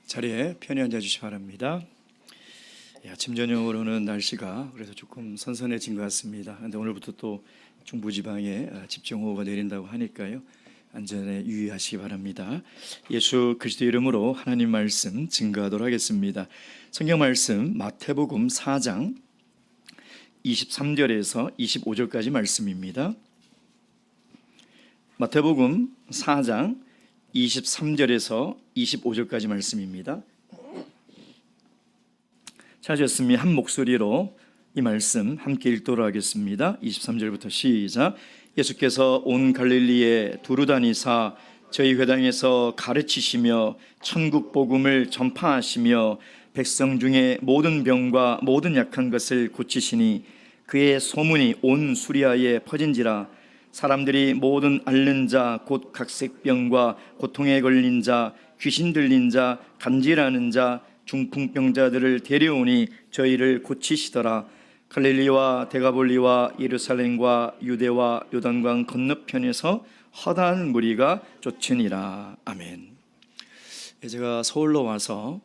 자리에 편히 앉아주시기 바랍니다. 아침 저녁으로는 날씨가 그래서 조금 선선해진 것 같습니다. 그런데 오늘부터 또 중부지방에 집중호우가 내린다고 하니까요, 안전에 유의하시기 바랍니다. 예수 그리스도 이름으로 하나님 말씀 증거하도록 하겠습니다. 성경 말씀 마태복음 4장 23절에서 25절까지 말씀입니다. 마태복음 4장 23절에서 25절까지 말씀입니다. 찾으셨으면 한 목소리로 이 말씀 함께 읽도록 하겠습니다. 23절부터 시작. 예수께서 온 갈릴리에 두루 다니사 저희 회당에서 가르치시며 천국 복음을 전파하시며 백성 중에 모든 병과 모든 약한 것을 고치시니 그의 소문이 온 수리아에 퍼진지라. 사람들이 모든 앓는 자 곧 각색병과 고통에 걸린 자 귀신 들린 자 간질하는 자 중풍병자들을 데려오니 저희를 고치시더라. 갈릴리와 데가볼리와 예루살렘과 유대와 요단강 건너편에서 허다한 무리가 쫓으니라. 아멘. 제가 서울로 와서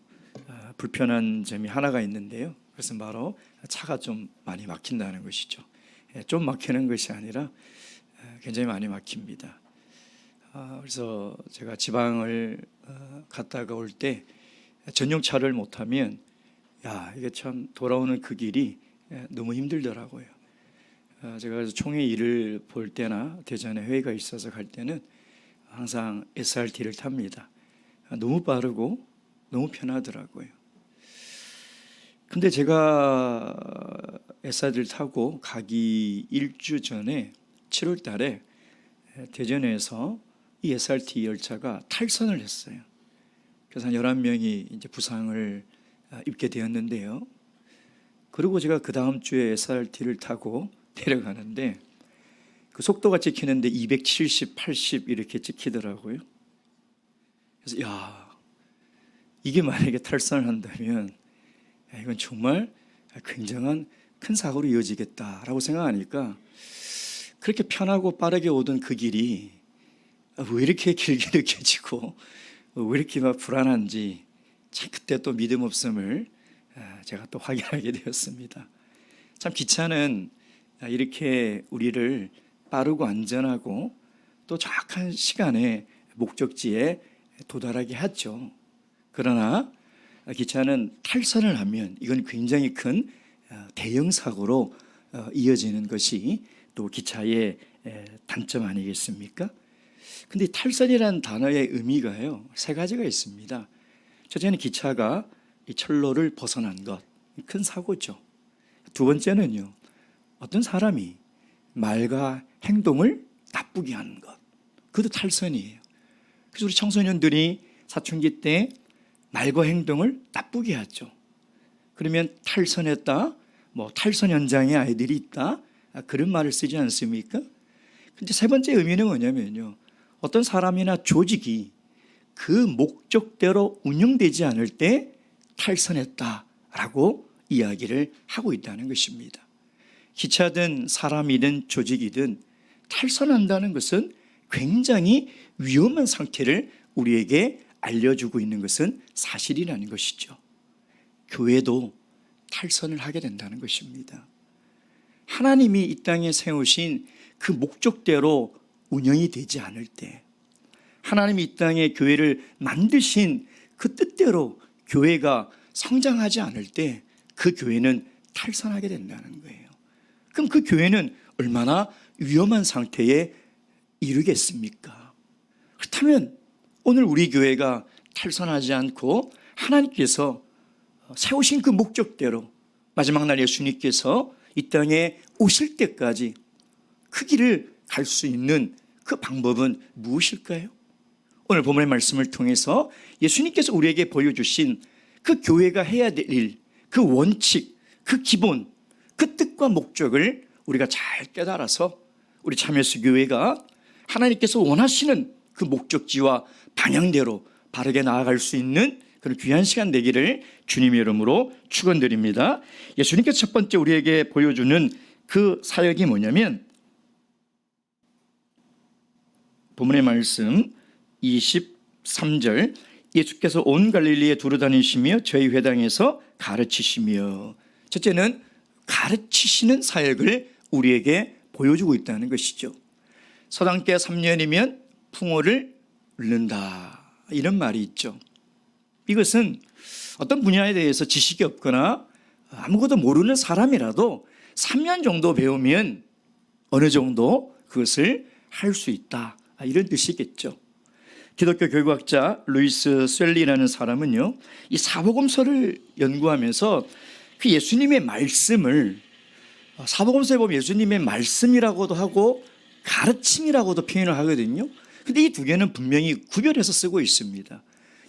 불편한 점이 하나가 있는데요, 그것은 바로 차가 좀 많이 막힌다는 것이죠. 좀 막히는 것이 아니라 굉장히 많이 막힙니다. 그래서 제가 지방을 갔다가 올 때 전용차를 못하면 이게 참 돌아오는 그 길이 너무 힘들더라고요. 제가 그래서 총회 일을 볼 때나 대전에 회의가 있어서 갈 때는 항상 SRT를 탑니다. 너무 빠르고 너무 편하더라고요. 근데 제가 SRT를 타고 가기 일주 전에 7월 달에 대전에서 이 SRT 열차가 탈선을 했어요. 그래서 한 11명이 이제 부상을 입게 되었는데요. 그리고 제가 그 다음 주에 SRT를 타고 내려가는데 그 속도가 찍히는데 270, 80 이렇게 찍히더라고요. 그래서 이게 만약에 탈선을 한다면 이건 정말 굉장한 큰 사고로 이어지겠다라고 생각하니까 그렇게 편하고 빠르게 오던 그 길이 왜 이렇게 길게 느껴지고 왜 이렇게 막 불안한지 참 그때 또 믿음 없음을 제가 또 확인하게 되었습니다. 참 기차는 이렇게 우리를 빠르고 안전하고 또 정확한 시간에 목적지에 도달하게 하죠. 그러나 기차는 탈선을 하면 이건 굉장히 큰 대형 사고로 이어지는 것이 또 기차의 단점 아니겠습니까? 근데 탈선이라는 단어의 의미가요, 세 가지가 있습니다. 첫째는 기차가 이 철로를 벗어난 것, 큰 사고죠. 두 번째는요, 어떤 사람이 말과 행동을 나쁘게 하는 것, 그것도 탈선이에요. 그래서 우리 청소년들이 사춘기 때 말과 행동을 나쁘게 하죠. 그러면 탈선했다, 탈선 현장에 아이들이 있다, 그런 말을 쓰지 않습니까? 근데 세 번째 의미는 뭐냐면요, 어떤 사람이나 조직이 그 목적대로 운영되지 않을 때 탈선했다라고 이야기를 하고 있다는 것입니다. 기차든 사람이든 조직이든 탈선한다는 것은 굉장히 위험한 상태를 우리에게 알려주고 있는 것은 사실이라는 것이죠. 교회도 탈선을 하게 된다는 것입니다. 하나님이 이 땅에 세우신 그 목적대로 운영이 되지 않을 때, 하나님이 이 땅에 교회를 만드신 그 뜻대로 교회가 성장하지 않을 때 그 교회는 탈선하게 된다는 거예요. 그럼 그 교회는 얼마나 위험한 상태에 이르겠습니까? 그렇다면 오늘 우리 교회가 탈선하지 않고 하나님께서 세우신 그 목적대로 마지막 날 예수님께서 이 땅에 오실 때까지 그 길을 갈 수 있는 그 방법은 무엇일까요? 오늘 본문의 말씀을 통해서 예수님께서 우리에게 보여주신 그 교회가 해야 될 일, 그 원칙, 그 기본, 그 뜻과 목적을 우리가 잘 깨달아서 우리 참여수 교회가 하나님께서 원하시는 그 목적지와 방향대로 바르게 나아갈 수 있는 그런 귀한 시간 되기를 주님의 이름으로 축원드립니다. 예수님께서 첫 번째 우리에게 보여주는 그 사역이 뭐냐면 본문의 말씀 23절 예수께서 온 갈릴리에 두루 다니시며 저희 회당에서 가르치시며. 첫째는 가르치시는 사역을 우리에게 보여주고 있다는 것이죠. 서당계 3년이면 풍어를 얻는다, 이런 말이 있죠. 이것은 어떤 분야에 대해서 지식이 없거나 아무것도 모르는 사람이라도 3년 정도 배우면 어느 정도 그것을 할 수 있다, 이런 뜻이겠죠. 기독교 교육학자 루이스 셀리라는 사람은요, 이 사복음서를 연구하면서 그 예수님의 말씀을, 사복음서에 보면 예수님의 말씀이라고도 하고 가르침이라고도 표현을 하거든요. 근데 이 두 개는 분명히 구별해서 쓰고 있습니다.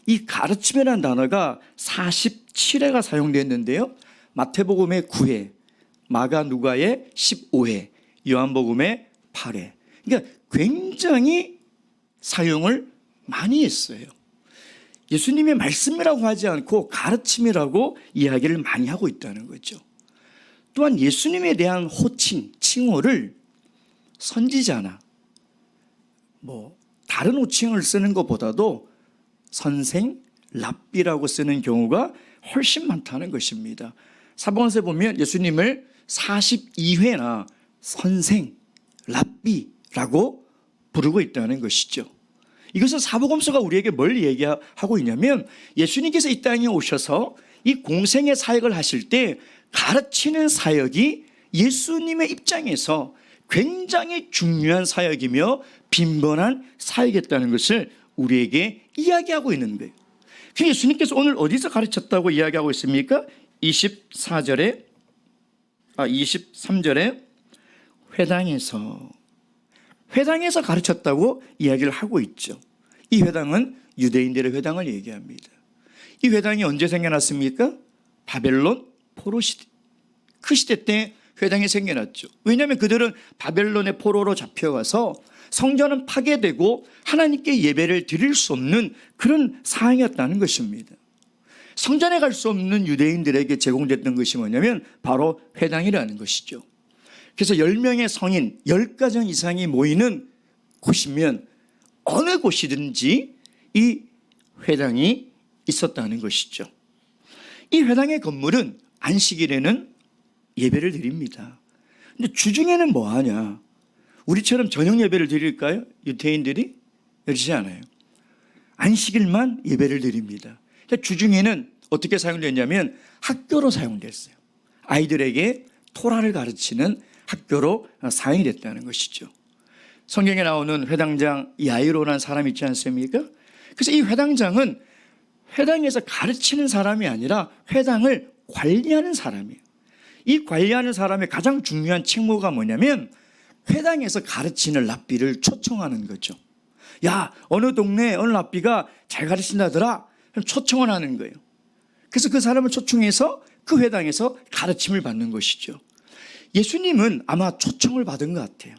이 가르침이라는 단어가 47회가 사용됐는데요, 마태복음의 9회, 마가 누가의 15회, 요한복음의 8회. 그러니까 굉장히 사용을 많이 했어요. 예수님의 말씀이라고 하지 않고 가르침이라고 이야기를 많이 하고 있다는 거죠. 또한 예수님에 대한 호칭, 칭호를 선지자나 다른 호칭을 쓰는 것보다도 선생, 랍비라고 쓰는 경우가 훨씬 많다는 것입니다. 사복음서에 보면 예수님을 42회나 선생, 랍비라고 부르고 있다는 것이죠. 이것은 사복음서가 우리에게 뭘 얘기하고 있냐면, 예수님께서 이 땅에 오셔서 이 공생의 사역을 하실 때 가르치는 사역이 예수님의 입장에서 굉장히 중요한 사역이며 빈번한 사역이었다는 것을 우리에게 이야기하고 있는 거예요. 그 예수님께서 오늘 어디서 가르쳤다고 이야기하고 있습니까? 23절에 회당에서 가르쳤다고 이야기를 하고 있죠. 이 회당은 유대인들의 회당을 얘기합니다. 이 회당이 언제 생겨났습니까? 바벨론 포로 시대, 그 시대 때 회당이 생겨났죠. 왜냐하면 그들은 바벨론의 포로로 잡혀가서 성전은 파괴되고 하나님께 예배를 드릴 수 없는 그런 상황이었다는 것입니다. 성전에 갈 수 없는 유대인들에게 제공됐던 것이 뭐냐면 바로 회당이라는 것이죠. 그래서 10명의 성인 10가정 이상이 모이는 곳이면 어느 곳이든지 이 회당이 있었다는 것이죠. 이 회당의 건물은 안식일에는 예배를 드립니다. 근데 주중에는 뭐 하냐? 우리처럼 저녁 예배를 드릴까요? 유대인들이? 그렇지 않아요. 안식일만 예배를 드립니다. 주중에는 어떻게 사용됐냐면 학교로 사용됐어요. 아이들에게 토라를 가르치는 학교로 사용이 됐다는 것이죠. 성경에 나오는 회당장 야이로라는 사람이 있지 않습니까? 그래서 이 회당장은 회당에서 가르치는 사람이 아니라 회당을 관리하는 사람이에요. 이 관리하는 사람의 가장 중요한 책무가 뭐냐면 회당에서 가르치는 랍비를 초청하는 거죠. 야, 어느 동네 어느 랍비가 잘 가르친다더라. 초청을 하는 거예요. 그래서 그 사람을 초청해서 그 회당에서 가르침을 받는 것이죠. 예수님은 아마 초청을 받은 것 같아요.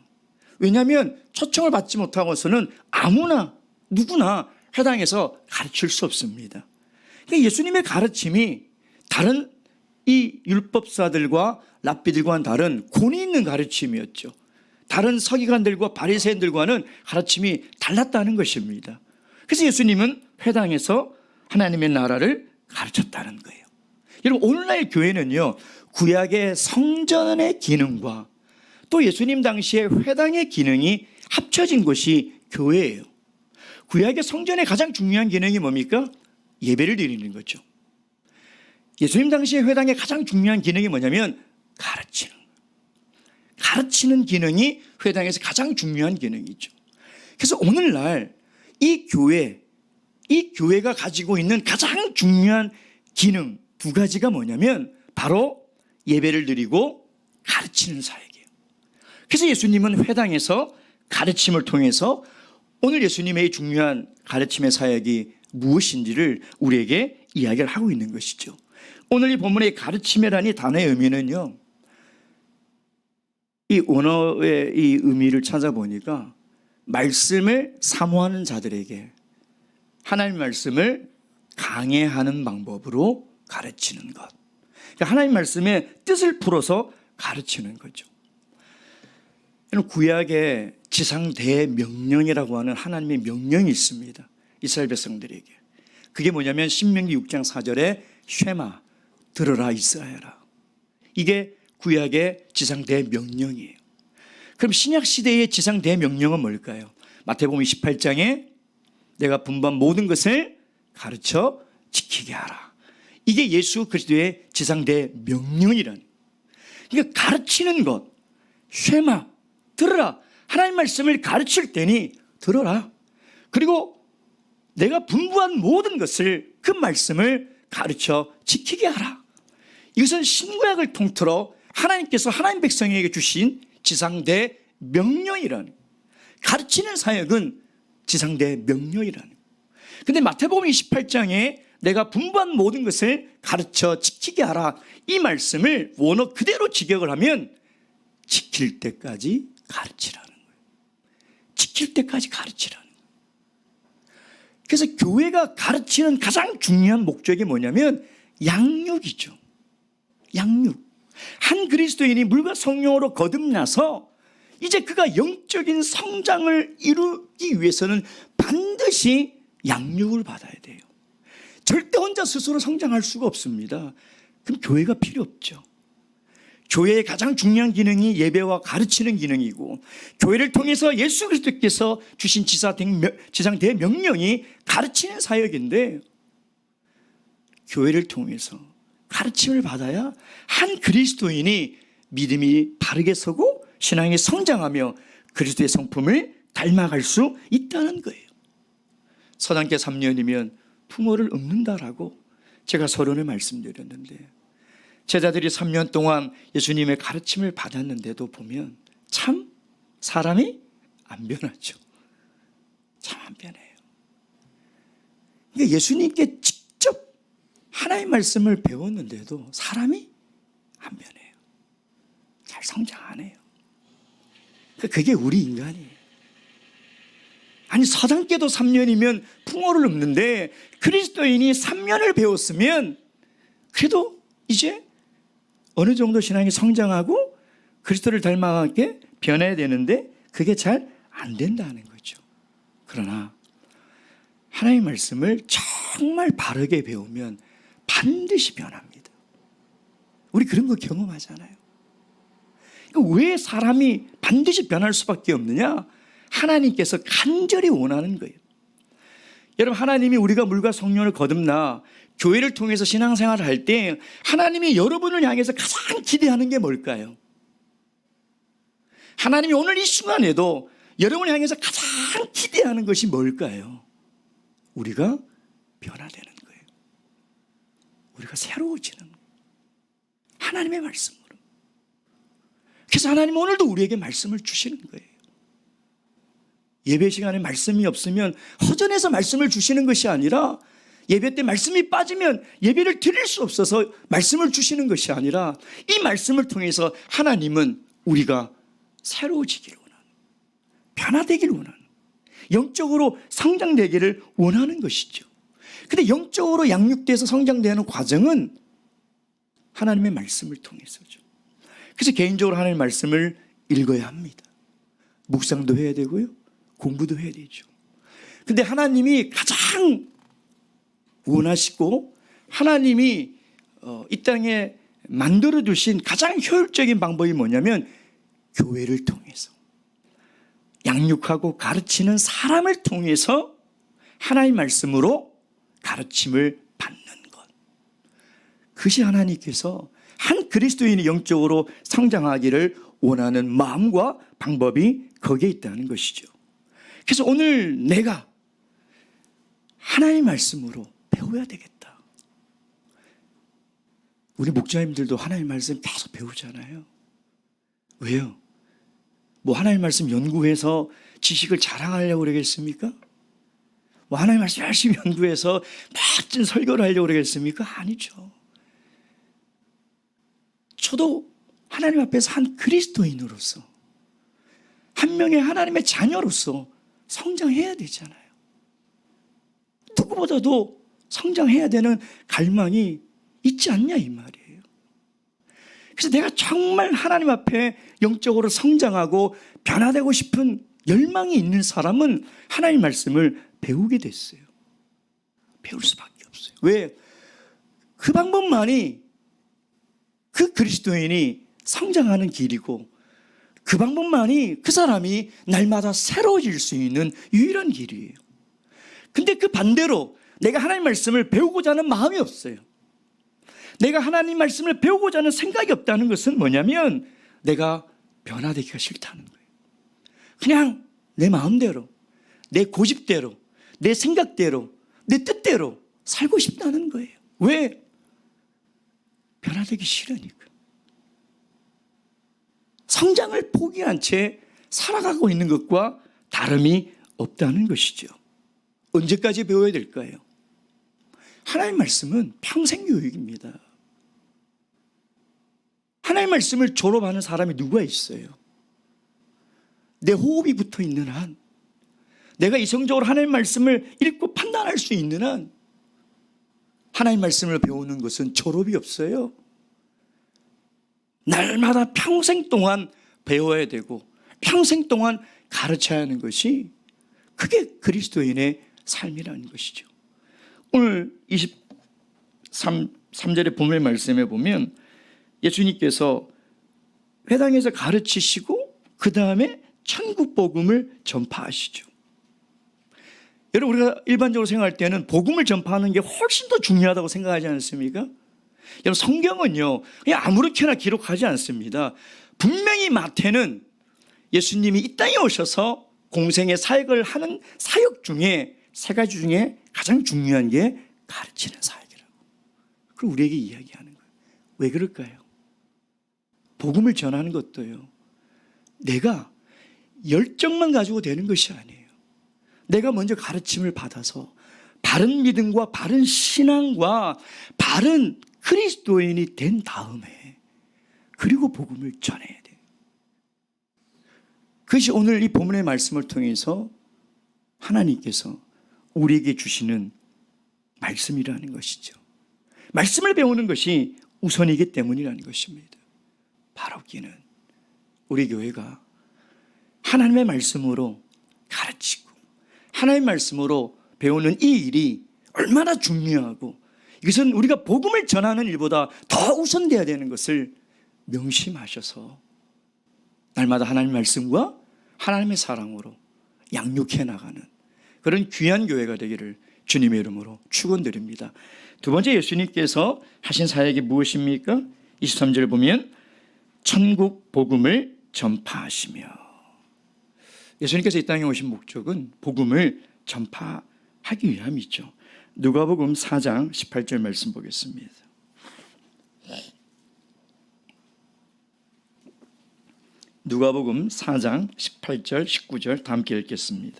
왜냐하면 초청을 받지 못하고서는 아무나 누구나 회당에서 가르칠 수 없습니다. 그러니까 예수님의 가르침이 다른 이 율법사들과 랍비들과는 다른 권위 있는 가르침이었죠. 다른 서기관들과 바리새인들과는 가르침이 달랐다는 것입니다. 그래서 예수님은 회당에서 하나님의 나라를 가르쳤다는 거예요. 여러분, 오늘날 교회는요, 구약의 성전의 기능과 또 예수님 당시의 회당의 기능이 합쳐진 곳이 교회예요. 구약의 성전의 가장 중요한 기능이 뭡니까? 예배를 드리는 거죠. 예수님 당시의 회당의 가장 중요한 기능이 뭐냐면 가르치는 기능이 회당에서 가장 중요한 기능이죠. 그래서 오늘날 이 교회가 가지고 있는 가장 중요한 기능 두 가지가 뭐냐면 바로 예배를 드리고 가르치는 사역이에요. 그래서 예수님은 회당에서 가르침을 통해서 오늘 예수님의 중요한 가르침의 사역이 무엇인지를 우리에게 이야기를 하고 있는 것이죠. 오늘 이 본문의 가르침이라는 단어의 의미는요, 이 원어의 이 의미를 찾아보니까 말씀을 사모하는 자들에게 하나님 말씀을 강해하는 방법으로 가르치는 것. 그러니까 하나님 말씀의 뜻을 풀어서 가르치는 거죠. 구약의 지상대명령이라고 하는 하나님의 명령이 있습니다. 이스라엘 백성들에게. 그게 뭐냐면 신명기 6장 4절에 쉐마, 들어라 이스라엘아. 이게 구약의 지상대명령이에요. 그럼 신약시대의 지상대명령은 뭘까요? 마태복음 28장에 내가 분부한 모든 것을 가르쳐 지키게 하라. 이게 예수 그리스도의 지상대명령이란. 그러니까 가르치는 것, 쉐마, 들어라. 하나님 말씀을 가르칠 때니 들어라. 그리고 내가 분부한 모든 것을, 그 말씀을 가르쳐 지키게 하라. 이것은 신구약을 통틀어 하나님께서 하나님 백성에게 주신 지상대 명령이라는, 가르치는 사역은 지상대 명령이라는. 근데 마태복음 28장에 내가 분부한 모든 것을 가르쳐 지키게 하라, 이 말씀을 원어 그대로 직역을 하면 지킬 때까지 가르치라는 거예요. 지킬 때까지 가르치라는 거예요. 그래서 교회가 가르치는 가장 중요한 목적이 뭐냐면 양육이죠. 양육. 한 그리스도인이 물과 성령으로 거듭나서 이제 그가 영적인 성장을 이루기 위해서는 반드시 양육을 받아야 돼요. 절대 혼자 스스로 성장할 수가 없습니다. 그럼 교회가 필요 없죠. 교회의 가장 중요한 기능이 예배와 가르치는 기능이고, 교회를 통해서 예수 그리스도께서 주신 지상대 명령이 가르치는 사역인데, 교회를 통해서 가르침을 받아야 한 그리스도인이 믿음이 바르게 서고 신앙이 성장하며 그리스도의 성품을 닮아갈 수 있다는 거예요. 서당계 3년이면 풍어를 읊는다라고 제가 서론에 말씀드렸는데, 제자들이 3년 동안 예수님의 가르침을 받았는데도 보면 참 사람이 안 변하죠. 참 안 변해요. 그러니까 예수님께 직접 하나님의 말씀을 배웠는데도 사람이 안 변해요. 잘 성장 안 해요. 그게 우리 인간이에요. 아니, 서당계도 3년이면 풍어를 읊는데 그리스도인이 3년을 배웠으면 그래도 이제 어느 정도 신앙이 성장하고 그리스도를 닮아가게 변해야 되는데 그게 잘 안 된다는 거죠. 그러나 하나님의 말씀을 정말 바르게 배우면 반드시 변합니다. 우리 그런 거 경험하잖아요. 왜 사람이 반드시 변할 수밖에 없느냐? 하나님께서 간절히 원하는 거예요. 여러분, 하나님이 우리가 물과 성령을 거듭나 교회를 통해서 신앙생활을 할 때 하나님이 여러분을 향해서 가장 기대하는 게 뭘까요? 하나님이 오늘 이 순간에도 여러분을 향해서 가장 기대하는 것이 뭘까요? 우리가 변화되는 거예요. 우리가 새로워지는 거예요. 하나님의 말씀으로. 그래서 하나님은 오늘도 우리에게 말씀을 주시는 거예요. 예배 시간에 말씀이 없으면 허전해서 말씀을 주시는 것이 아니라, 예배 때 말씀이 빠지면 예배를 드릴 수 없어서 말씀을 주시는 것이 아니라, 이 말씀을 통해서 하나님은 우리가 새로워지기를 원하는, 변화되기를 원하는, 영적으로 성장되기를 원하는 것이죠. 근데 영적으로 양육돼서 성장되는 과정은 하나님의 말씀을 통해서죠. 그래서 개인적으로 하나님의 말씀을 읽어야 합니다. 묵상도 해야 되고요, 공부도 해야 되죠. 근데 하나님이 가장 원하시고 하나님이 이 땅에 만들어 두신 가장 효율적인 방법이 뭐냐면 교회를 통해서, 양육하고 가르치는 사람을 통해서 하나님의 말씀으로 가르침을 받는 것. 그것이 하나님께서 한 그리스도인이 영적으로 성장하기를 원하는 마음과 방법이 거기에 있다는 것이죠. 그래서 오늘 내가 하나님의 말씀으로 배워야 되겠다. 우리 목자님들도 하나님의 말씀 계속 배우잖아요. 왜요? 뭐 하나님의 말씀 연구해서 지식을 자랑하려고 그러겠습니까? 뭐 하나님의 말씀 열심히 연구해서 멋진 설교를 하려고 그러겠습니까? 아니죠. 저도 하나님 앞에서 한 그리스도인으로서, 한 명의 하나님의 자녀로서 성장해야 되잖아요. 누구보다도 성장해야 되는 갈망이 있지 않냐, 이 말이에요. 그래서 내가 정말 하나님 앞에 영적으로 성장하고 변화되고 싶은 열망이 있는 사람은 하나님 말씀을 배우게 됐어요. 배울 수밖에 없어요. 왜? 그 방법만이 그 그리스도인이 성장하는 길이고, 그 방법만이 그 사람이 날마다 새로워질 수 있는 유일한 길이에요. 근데 그 반대로 내가 하나님 말씀을 배우고자 하는 마음이 없어요. 내가 하나님 말씀을 배우고자 하는 생각이 없다는 것은 뭐냐면 내가 변화되기가 싫다는 거예요. 그냥 내 마음대로, 내 고집대로, 내 생각대로, 내 뜻대로 살고 싶다는 거예요. 왜? 변화되기 싫으니까. 성장을 포기한 채 살아가고 있는 것과 다름이 없다는 것이죠. 언제까지 배워야 될까요? 하나님 말씀은 평생 교육입니다. 하나님 말씀을 졸업하는 사람이 누가 있어요? 내 호흡이 붙어 있는 한, 내가 이성적으로 하나님 말씀을 읽고 판단할 수 있는 한, 하나님 말씀을 배우는 것은 졸업이 없어요. 날마다 평생 동안 배워야 되고 평생 동안 가르쳐야 하는 것이, 그게 그리스도인의 삶이라는 것이죠. 오늘 23절의 본문의 말씀에 보면 예수님께서 회당에서 가르치시고 그 다음에 천국 복음을 전파하시죠. 여러분, 우리가 일반적으로 생각할 때는 복음을 전파하는 게 훨씬 더 중요하다고 생각하지 않습니까? 여러분, 성경은요 그냥 아무렇게나 기록하지 않습니다. 분명히 마태는 예수님이 이 땅에 오셔서 공생의 사역을 하는 사역 중에 세 가지 중에 가장 중요한 게 가르치는 사역이라고, 그걸 우리에게 이야기하는 거예요. 왜 그럴까요? 복음을 전하는 것도요, 내가 열정만 가지고 되는 것이 아니에요. 내가 먼저 가르침을 받아서 바른 믿음과 바른 신앙과 바른 그리스도인이 된 다음에 그리고 복음을 전해야 돼요. 그것이 오늘 이 본문의 말씀을 통해서 하나님께서 우리에게 주시는 말씀이라는 것이죠. 말씀을 배우는 것이 우선이기 때문이라는 것입니다. 바로기는 우리 교회가 하나님의 말씀으로 가르치고 하나님의 말씀으로 배우는 이 일이 얼마나 중요하고, 이것은 우리가 복음을 전하는 일보다 더 우선돼야 되는 것을 명심하셔서 날마다 하나님의 말씀과 하나님의 사랑으로 양육해 나가는 그런 귀한 교회가 되기를 주님의 이름으로 축원드립니다. 두 번째, 예수님께서 하신 사역이 무엇입니까? 23절을 보면 천국 복음을 전파하시며, 예수님께서 이 땅에 오신 목적은 복음을 전파하기 위함이죠. 누가복음 4장 18절 말씀 보겠습니다. 누가복음 4장 18절 19절 다 함께 읽겠습니다.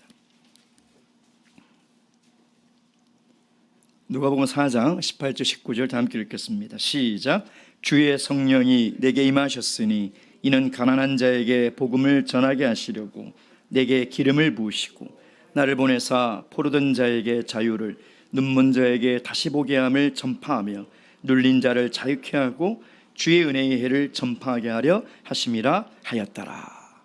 누가복음 4장 18절 19절 다 함께 읽겠습니다. 시작. 주의 성령이 내게 임하셨으니 이는 가난한 자에게 복음을 전하게 하시려고 내게 기름을 부으시고 나를 보내사 포로된 자에게 자유를, 눈먼 자에게 다시 보게 함을 전파하며 눌린 자를 자유케 하고 주의 은혜의 해를 전파하게 하려 하심이라 하였더라.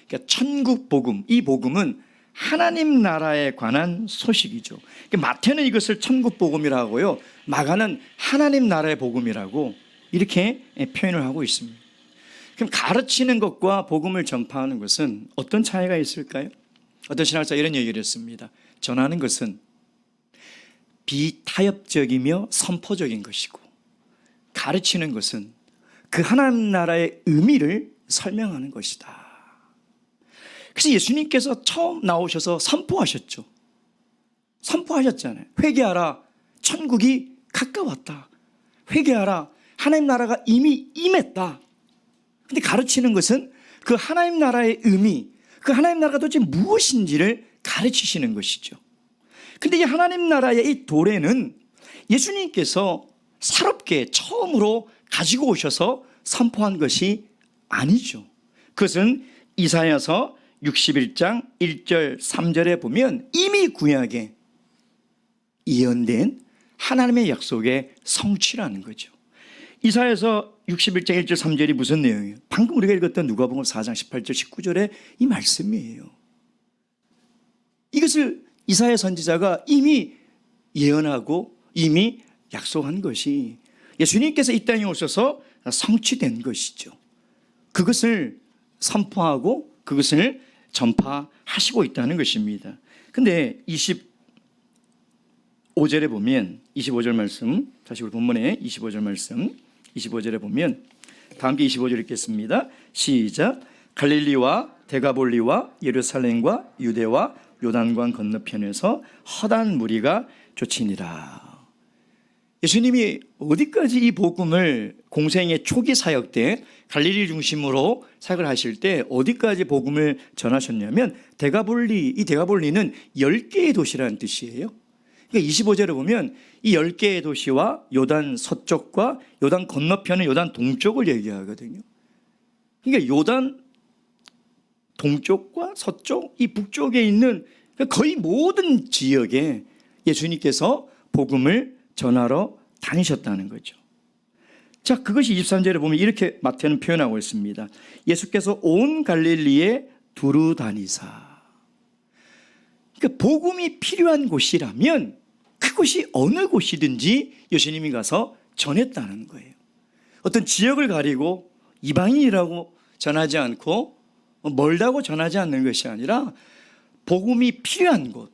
그러니까 천국 복음, 이 복음은 하나님 나라에 관한 소식이죠. 그러니까 마태는 이것을 천국 복음이라고 하고요, 마가는 하나님 나라의 복음이라고 이렇게 표현을 하고 있습니다. 그럼 가르치는 것과 복음을 전파하는 것은 어떤 차이가 있을까요? 어떤 신학자 이런 얘기를 했습니다. 전하는 것은 비타협적이며 선포적인 것이고, 가르치는 것은 그 하나님 나라의 의미를 설명하는 것이다. 그래서 예수님께서 처음 나오셔서 선포하셨죠. 선포하셨잖아요. 회개하라, 천국이 가까웠다. 회개하라, 하나님 나라가 이미 임했다. 근데 가르치는 것은 그 하나님 나라의 의미, 그 하나님 나라가 도대체 무엇인지를 가르치시는 것이죠. 근데 이 하나님 나라의 이 도래는 예수님께서 새롭게 처음으로 가지고 오셔서 선포한 것이 아니죠. 그것은 이사야서 61장 1절 3절에 보면 이미 구약에 예언된 하나님의 약속의 성취라는 거죠. 이사야서 61장 1절 3절이 무슨 내용이에요? 방금 우리가 읽었던 누가복음 4장 18절 19절의 이 말씀이에요. 이것을 이사야 선지자가 이미 예언하고 이미 약속한 것이 예수님께서 이 땅에 오셔서 성취된 것이죠. 그것을 선포하고 그것을 전파하시고 있다는 것입니다. 근데 25절에 보면 25절 말씀, 다시 우리 본문에 25절 말씀 25절에 보면 다 함께 25절 읽겠습니다. 시작. 갈릴리와 데가볼리와 예루살렘과 유대와 요단강 건너편에서 허다한 무리가 쫓으니라. 예수님이 어디까지 이 복음을 공생의 초기 사역 때 갈릴리 중심으로 사역을 하실 때 어디까지 복음을 전하셨냐면 이 데가볼리는 10개의 도시라는 뜻이에요. 그러니까 25절에 보면 이 10개의 도시와 요단 서쪽과 요단 건너편은 요단 동쪽을 얘기하거든요. 그러니까 요단 동쪽과 서쪽, 이 북쪽에 있는 거의 모든 지역에 예수님께서 복음을 전하러 다니셨다는 거죠. 자, 그것이 23절에 보면 이렇게 마태는 표현하고 있습니다. 예수께서 온 갈릴리에 두루 다니사. 그러니까 복음이 필요한 곳이라면 그곳이 어느 곳이든지 예수님이 가서 전했다는 거예요. 어떤 지역을 가리고 이방인이라고 전하지 않고 멀다고 전하지 않는 것이 아니라 복음이 필요한 곳,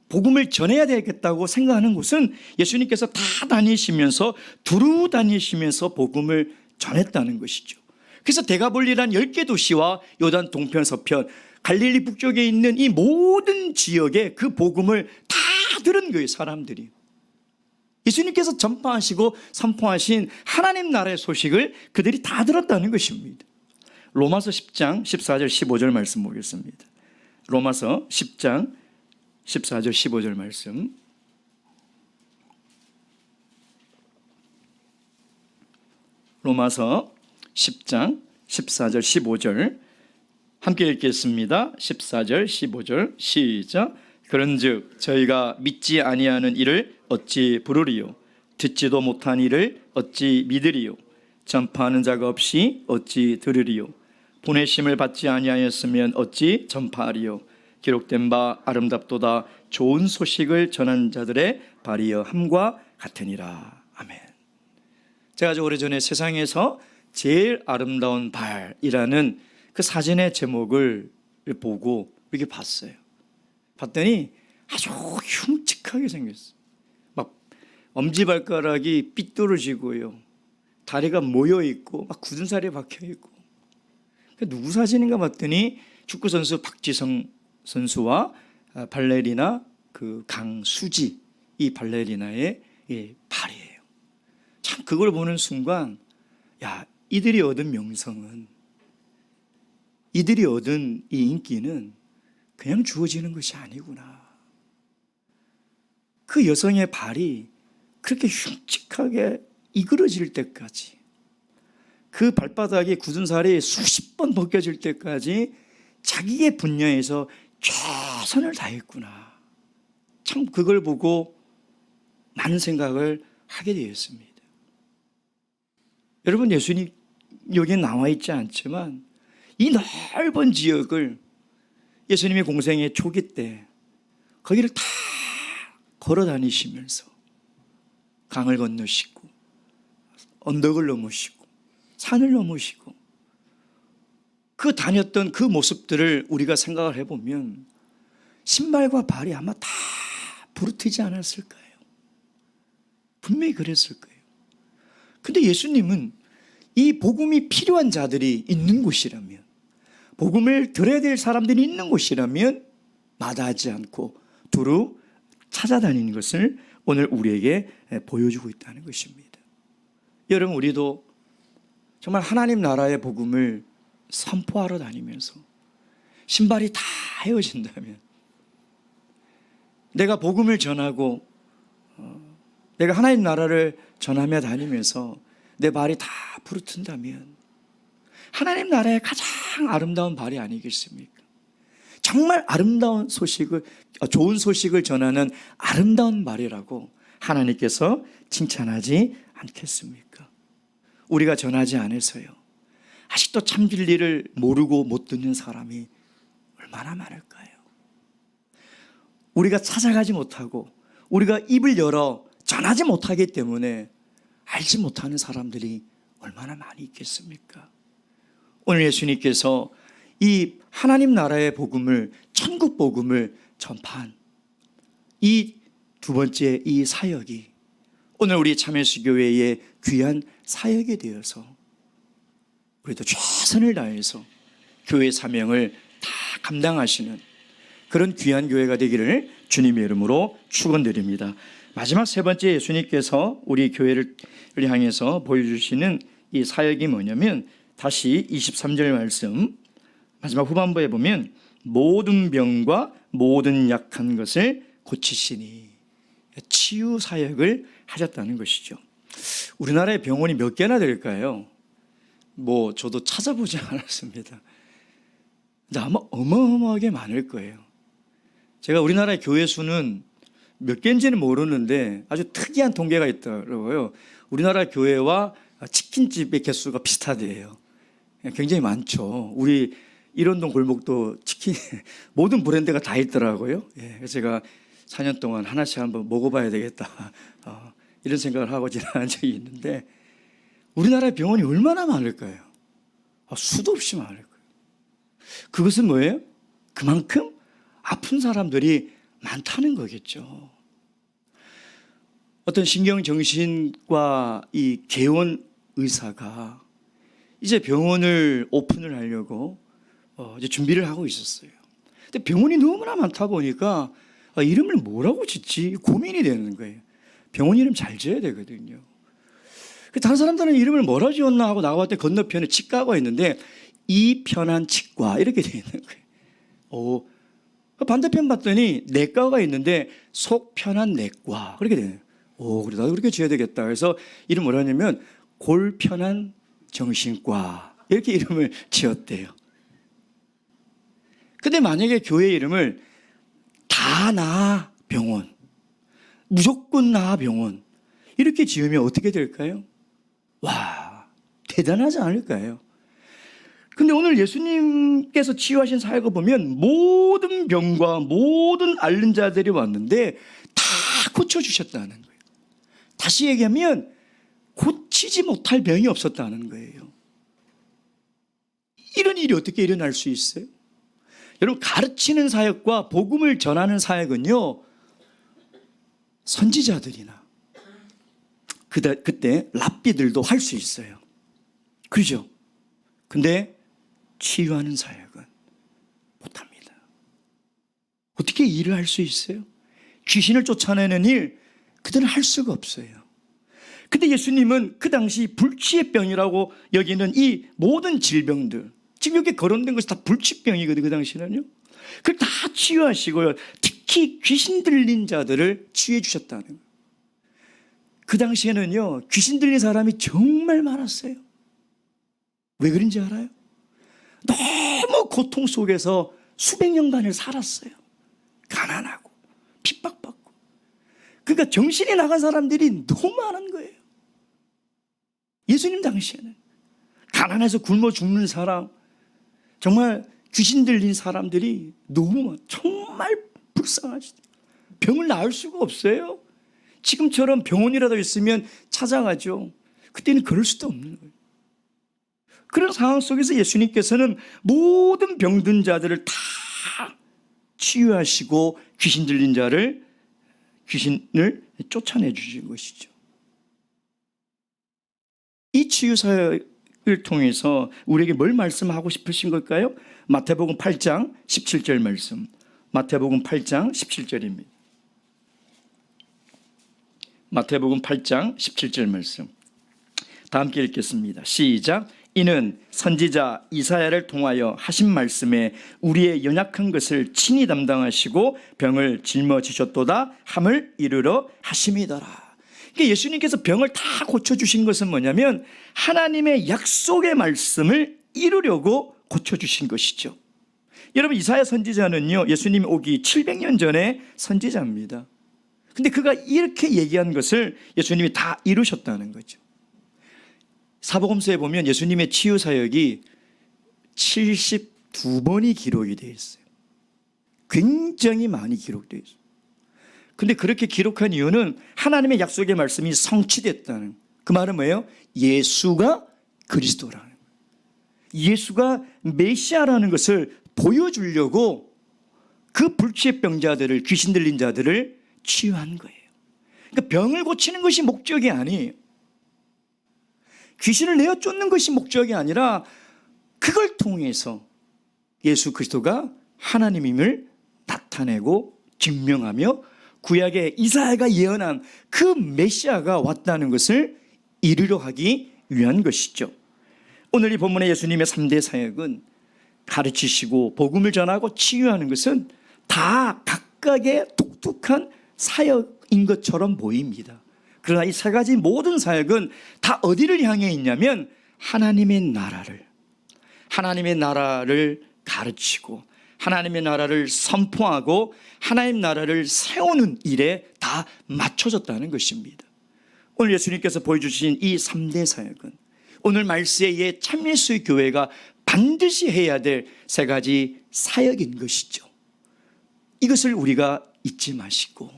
복음을 전해야 되겠다고 생각하는 곳은 예수님께서 다 다니시면서 두루 다니시면서 복음을 전했다는 것이죠. 그래서 데가볼리란 10개 도시와 요단 동편 서편 갈릴리 북쪽에 있는 이 모든 지역에 그 복음을 다 들은 거예요. 사람들이 예수님께서 전파하시고 선포하신 하나님 나라의 소식을 그들이 다 들었다는 것입니다. 로마서 10장 14절 15절 말씀 보겠습니다. 로마서 10장 14절 15절 말씀. 로마서 10장 14절 15절 함께 읽겠습니다. 14절 15절 시작. 그런즉 저희가 믿지 아니하는 이를 어찌 부르리요? 듣지도 못한 이를 어찌 믿으리요? 전파하는 자가 없이 어찌 들으리요? 보내심을 받지 아니하였으면 어찌 전파하리요? 기록된 바 아름답도다 좋은 소식을 전한 자들의 발이여 함과 같으니라. 아멘. 제가 아주 오래전에 세상에서 제일 아름다운 발이라는 그 사진의 제목을 보고 이렇게 봤어요. 봤더니 아주 흉측하게 생겼어요. 막 엄지발가락이 삐뚤어지고요, 다리가 모여있고 막 굳은 살이 박혀있고. 누구 사진인가 봤더니 축구선수 박지성 선수와 발레리나 그 강수지, 이 발레리나의 발이에요. 참 그걸 보는 순간, 야, 이들이 얻은 명성은, 이들이 얻은 이 인기는 그냥 주어지는 것이 아니구나. 그 여성의 발이 그렇게 흉측하게 이그러질 때까지, 그 발바닥에 굳은 살이 수십 번 벗겨질 때까지 자기의 분야에서 최선을 다했구나. 참 그걸 보고 많은 생각을 하게 되었습니다. 여러분, 예수님 여기에 나와 있지 않지만 이 넓은 지역을 예수님의 공생의 초기 때 거기를 다 걸어 다니시면서 강을 건너시고 언덕을 넘으시고 산을 넘으시고 그 다녔던 그 모습들을 우리가 생각을 해보면 신발과 발이 아마 다 부르트지 않았을까요? 분명히 그랬을 거예요. 근데 예수님은 이 복음이 필요한 자들이 있는 곳이라면, 복음을 들어야 될 사람들이 있는 곳이라면 마다하지 않고 두루 찾아다니는 것을 오늘 우리에게 보여주고 있다는 것입니다. 여러분, 우리도 정말 하나님 나라의 복음을 선포하러 다니면서 신발이 다 헤어진다면, 내가 복음을 전하고 내가 하나님 나라를 전하며 다니면서 내 발이 다 부르튼다면 하나님 나라의 가장 아름다운 발이 아니겠습니까? 정말 아름다운 소식을, 좋은 소식을 전하는 아름다운 말이라고 하나님께서 칭찬하지 않겠습니까? 우리가 전하지 않아서요, 아직도 참 진리를 모르고 못 듣는 사람이 얼마나 많을까요? 우리가 찾아가지 못하고 우리가 입을 열어 전하지 못하기 때문에 알지 못하는 사람들이 얼마나 많이 있겠습니까? 오늘 예수님께서 이 하나님 나라의 복음을, 천국 복음을 전파한 이 두 번째 이 사역이 오늘 우리 참여수교회의 귀한 사역이 되어서 우리도 최선을 다해서 교회 사명을 다 감당하시는 그런 귀한 교회가 되기를 주님의 이름으로 축원드립니다. 마지막 세 번째 예수님께서 우리 교회를 향해서 보여주시는 이 사역이 뭐냐면 다시 23절 말씀 마지막 후반부에 보면 모든 병과 모든 약한 것을 고치시니 치유 사역을 하셨다는 것이죠. 우리나라의 병원이 몇 개나 될까요? 저도 찾아보지 않았습니다. 근데 아마 어마어마하게 많을 거예요. 제가 우리나라의 교회 수는 몇 개인지는 모르는데 아주 특이한 통계가 있더라고요. 우리나라 교회와 치킨집의 개수가 비슷하대요. 굉장히 많죠. 우리 일원동 골목도 치킨 모든 브랜드가 다 있더라고요. 그래서 제가 4년 동안 하나씩 한번 먹어봐야 되겠다 이런 생각을 하고 지나간 적이 있는데 우리나라의 병원이 얼마나 많을까요? 수도 없이 많을 거예요. 그것은 뭐예요? 그만큼 아픈 사람들이 많다는 거겠죠. 어떤 신경정신과 이 개원 의사가 이제 병원을 오픈을 하려고 이제 준비를 하고 있었어요. 근데 병원이 너무나 많다 보니까 이름을 뭐라고 짓지 고민이 되는 거예요. 병원 이름 잘 지어야 되거든요. 다른 사람들은 이름을 뭐라 지었나 하고 나가봤더니 건너편에 치과가 있는데 이편한 치과 이렇게 되어 있는 거예요. 반대편 봤더니 내과가 있는데 속편한 내과 그렇게 되네요. 그래 나도 그렇게 지어야 되겠다. 그래서 이름 뭐라 하냐면 골편한 정신과 이렇게 이름을 지었대요. 근데 만약에 교회 이름을 다 나 병원, 무조건 나 병원 이렇게 지으면 어떻게 될까요? 와, 대단하지 않을까요? 근데 오늘 예수님께서 치유하신 사역을 보면 모든 병과 모든 앓는 자들이 왔는데 다 고쳐주셨다는 거예요. 다시 얘기하면 고치지 못할 병이 없었다는 거예요. 이런 일이 어떻게 일어날 수 있어요? 여러분, 가르치는 사역과 복음을 전하는 사역은요, 선지자들이나 그때 랍비들도 할 수 있어요. 그렇죠? 근데 치유하는 사역은 못합니다. 어떻게 일을 할 수 있어요? 귀신을 쫓아내는 일, 그들은 할 수가 없어요. 근데 예수님은 그 당시 불치의 병이라고 여기는 이 모든 질병들, 지금 여기 거론된 것이 다 불치병이거든요. 그 당시는요. 그걸 다 치유하시고요. 특히 귀신 들린 자들을 치유해 주셨다는 거예요. 그 당시에는요, 귀신 들린 사람이 정말 많았어요. 왜 그런지 알아요? 너무 고통 속에서 수백 년간을 살았어요. 가난하고 핍박받고. 그러니까 정신이 나간 사람들이 너무 많은 거예요. 예수님 당시에는 가난해서 굶어 죽는 사람, 정말 귀신 들린 사람들이 너무 정말 불쌍하지. 병을 나을 수가 없어요. 지금처럼 병원이라도 있으면 찾아가죠. 그때는 그럴 수도 없는 거예요. 그런 상황 속에서 예수님께서는 모든 병든 자들을 다 치유하시고 귀신 들린 자를, 귀신을 쫓아내 주신 것이죠. 이 치유 사역을 통해서 우리에게 뭘 말씀하고 싶으신 걸까요? 마태복음 8장 17절 말씀. 마태복음 8장 17절입니다. 마태복음 8장 17절 말씀. 다 함께 읽겠습니다. 시작. 이는 선지자 이사야를 통하여 하신 말씀에 우리의 연약한 것을 친히 담당하시고 병을 짊어지셨도다 함을 이르러 하심이더라. 그러니까 예수님께서 병을 다 고쳐주신 것은 뭐냐면 하나님의 약속의 말씀을 이루려고 고쳐주신 것이죠. 여러분, 이사야 선지자는요, 예수님이 오기 700년 전에 선지자입니다. 근데 그가 이렇게 얘기한 것을 예수님이 다 이루셨다는 거죠. 사복음서에 보면 예수님의 치유 사역이 72번이 기록이 되어 있어요. 굉장히 많이 기록되어 있어요. 근데 그렇게 기록한 이유는 하나님의 약속의 말씀이 성취됐다는, 그 말은 뭐예요? 예수가 그리스도라는, 예수가 메시아라는 것을 보여주려고 그 불치병자들을, 귀신 들린 자들을 치유한 거예요. 그러니까 병을 고치는 것이 목적이 아니에요. 귀신을 내어 쫓는 것이 목적이 아니라 그걸 통해서 예수 그리스도가 하나님임을 나타내고 증명하며 구약의 이사야가 예언한 그 메시아가 왔다는 것을 이루려 하기 위한 것이죠. 오늘 이 본문의 예수님의 3대 사역은 가르치시고 복음을 전하고 치유하는 것은 다 각각의 독특한 사역인 것처럼 보입니다. 그러나 이 세 가지 모든 사역은 다 어디를 향해 있냐면 하나님의 나라를 가르치고 하나님의 나라를 선포하고 하나님의 나라를 세우는 일에 다 맞춰졌다는 것입니다. 오늘 예수님께서 보여주신 이 3대 사역은 오늘 말세에 참 예수의 교회가 반드시 해야 될 세 가지 사역인 것이죠. 이것을 우리가 잊지 마시고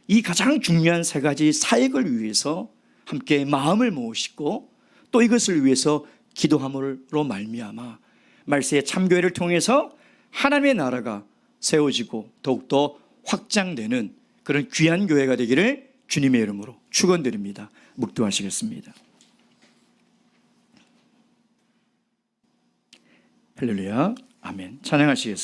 이 가장 중요한 세 가지 사역을 위해서 함께 마음을 모으시고 또 이것을 위해서 기도함으로 말미암아 말세의 참교회를 통해서 하나님의 나라가 세워지고 더욱더 확장되는 그런 귀한 교회가 되기를 주님의 이름으로 축원드립니다. 묵도하시겠습니다. 할렐루야, 아멘. 찬양하시겠습니다.